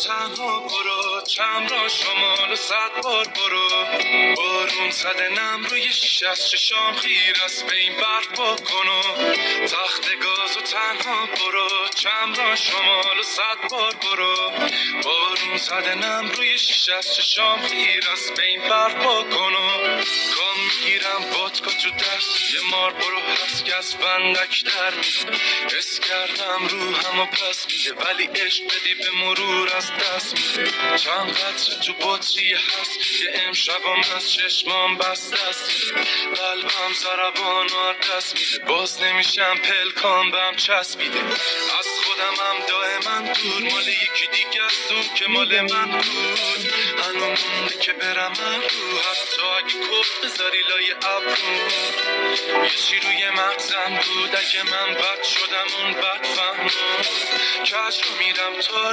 تنها برو، چمرا شمال و 100 بار برو. بارون زده نم روی شیشه از چشام خیر است، به این برف پا کن و تخت گاز و تنها برو، چمرا شمال و 100 بار برو. بارون زده نم روی شیشه از چشام خیر است، به این برف پا کن و کام میگیرم بادکا تو دست. یه مار برو هست که از بندک در میده، حس کردم روحم و پس میده، ولی عشق بدی به مرور از دست میده. چند قطره تو بطری هست که امشبم از چشمام بسته است، قلبم ضربان و دست میده، باز نمیشم پلکام بهم چسبیده. از خودمم دائما دور، مال یکی دیگه است اون که مال من بود. هنو مونده که برم من رو، حتی اگه کف بذاری لای ابرو. یه چی روی مغزم بود، اگه من بد شدم اون بد فهمون کج رو میرم تا